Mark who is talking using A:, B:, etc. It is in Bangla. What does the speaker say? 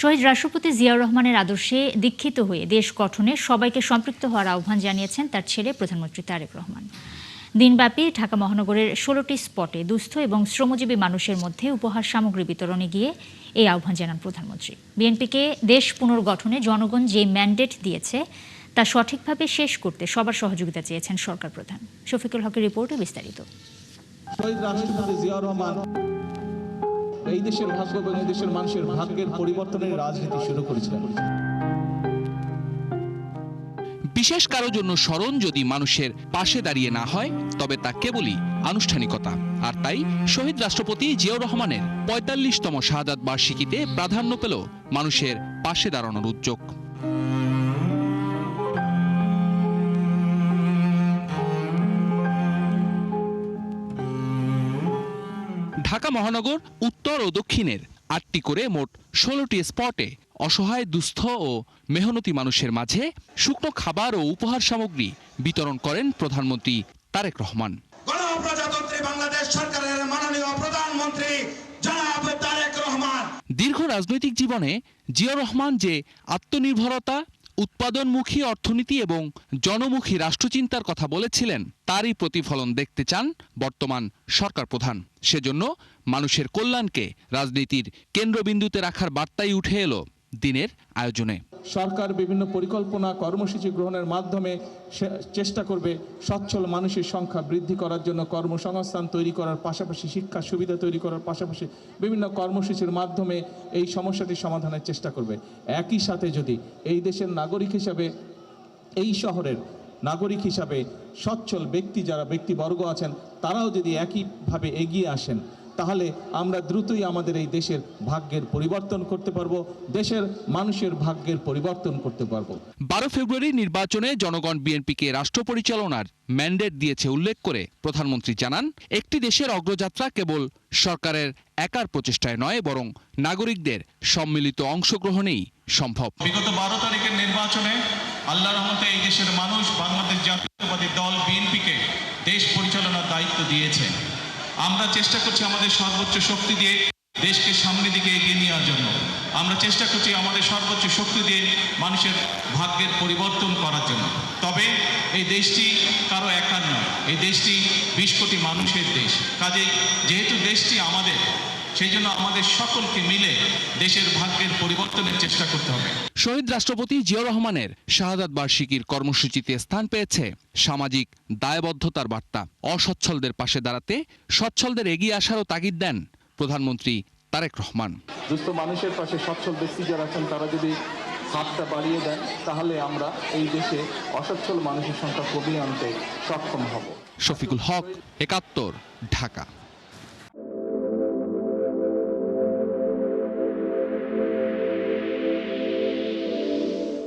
A: শহীদ রাষ্ট্রপতি জিয়াউর রহমানের আদর্শে দীক্ষিত হয়ে দেশ গঠনে সবাইকে সম্পৃক্ত হওয়ার আহ্বান জানিয়েছেন তার ছেলে প্রধানমন্ত্রী তারেক রহমান। দিনব্যাপী ঢাকা মহানগরের ১৬টি স্পটে দুস্থ এবং শ্রমজীবী মানুষের মধ্যে উপহার সামগ্রী বিতরণে গিয়ে এই আহ্বান জানান প্রধানমন্ত্রী। বিএনপিকে দেশ পুনর্গঠনে জনগণ যে ম্যান্ডেট দিয়েছে তা সঠিকভাবে শেষ করতে সবার সহযোগিতা চেয়েছেন সরকার প্রধান। শফিকুল হকের রিপোর্টে বিস্তারিত।
B: শহীদ রাষ্ট্রপতি জিয়াউর রহমান এই দেশের ভাগ্য এবং এই দেশের মানুষের ভাগ্যের পরিবর্তনের রাজনীতি শুরু করেছিলেন।
C: বিশেষ কারো জন্য স্মরণ যদি মানুষের পাশে দাঁড়িয়ে না হয় তবে তা কেবলই আনুষ্ঠানিকতা। আর তাই শহীদ রাষ্ট্রপতি জিয়াউর রহমানের ৪৫তম শাহাদাত বার্ষিকীতে প্রাধান্য পেল মানুষের পাশে দাঁড়ানোর উদ্যোগ। ঢাকা মহানগর উত্তর ও দক্ষিণের ৮টি করে মোট ১৬টি স্পটে অসহায় দুস্থ ও মেহনতি মানুষের মাঝে শুকনো খাবার ও উপহার সামগ্রী বিতরণ করেন প্রধানমন্ত্রী তারেক রহমান।
D: গণপ্রজাতন্ত্রী বাংলাদেশ সরকারের মাননীয় প্রধানমন্ত্রী জনাব তারেক রহমান। দীর্ঘ
C: রাজনৈতিক জীবনে জিয়াউর রহমান যে আত্মনির্ভরতা, উৎপাদনমুখী অর্থনীতি এবং জনমুখী রাষ্ট্রচিন্তার কথা বলেছিলেন তারই প্রতিফলন দেখতে চান বর্তমান সরকার প্রধান। সেজন্য মানুষের কল্যাণকে রাজনীতির কেন্দ্রবিন্দুতে রাখার বার্তাই উঠে এলো দিনের আয়োজনে।
B: সরকার বিভিন্ন পরিকল্পনা কর্মসূচি গ্রহণের মাধ্যমে চেষ্টা করবে সচ্ছল মানুষের সংখ্যা বৃদ্ধি করার জন্য কর্মসংস্থান তৈরি করার পাশাপাশি শিক্ষা সুবিধা তৈরি করার পাশাপাশি বিভিন্ন কর্মসূচির মাধ্যমে এই সমস্যাটি সমাধানের চেষ্টা করবে। একই সাথে যদি এই দেশের নাগরিক হিসাবে, এই শহরের নাগরিক হিসাবে সচ্ছল ব্যক্তি যারা ব্যক্তিবর্গ আছেন তারাও যদি একইভাবে এগিয়ে আসেন তাহলে আমরা দ্রুতই আমাদের এই দেশের ভাগ্যের পরিবর্তন করতে পারবো, দেশের মানুষের ভাগ্যের পরিবর্তন করতে পারবো।
C: ১২ ফেব্রুয়ারি নির্বাচনে জনগণ বিএনপিকে রাষ্ট্র পরিচালনার ম্যান্ডেট দিয়েছে উল্লেখ করে প্রধানমন্ত্রী জানান, একটি দেশের অগ্রযাত্রা কেবল সরকারের একার প্রচেষ্টায় নয় বরং নাগরিকদের সম্মিলিত অংশগ্রহণেই সম্ভব।
E: বিগত ১২ তারিখের নির্বাচনে আল্লাহর রহমতে এই দেশের মানুষ বাংলাদেশ জাতীয়তাবাদী দল বিএনপিকে দেশ পরিচালনার দায়িত্ব দিয়েছে। আমরা চেষ্টা করছি আমাদের সর্বোচ্চ শক্তি দিয়ে দেশকে সামনের দিকে এগিয়ে নেওয়ার জন্য। আমরা চেষ্টা করছি আমাদের সর্বোচ্চ শক্তি দিয়ে মানুষের ভাগ্যের পরিবর্তন করার জন্য। তবে এই দেশটি কারো একার নয়, এই দেশটি ২০ কোটি মানুষের দেশ। কাজেই যেহেতু দেশটি আমাদের, সেই জন্য আমাদের সকলকে মিলে দেশের ভাগ্যের পরিবর্তনের চেষ্টা করতে হবে।
C: শহীদ রাষ্ট্রপতি জিয়াউর রহমানের শাহাদাত বার্ষিকীর কর্মসূচিতে স্থান পেয়েছে সামাজিক দায়বদ্ধতার বার্তা। অসচ্ছলদের পাশে দাঁড়াতে সচ্ছলদের এগিয়ে আসারও তাগিদ দেন প্রধানমন্ত্রী তারেক রহমান।
B: দুস্থ মানুষের পাশে সচ্ছল ব্যক্তি যারা আছেন তারা যদি হাতটা বাড়িয়ে দেন তাহলে আমরা এই দেশে অসচ্ছল মানুষের সংখ্যা কমিয়ে আনতে সক্ষম হব।
C: শফিকুল হক, ৭১, ঢাকা।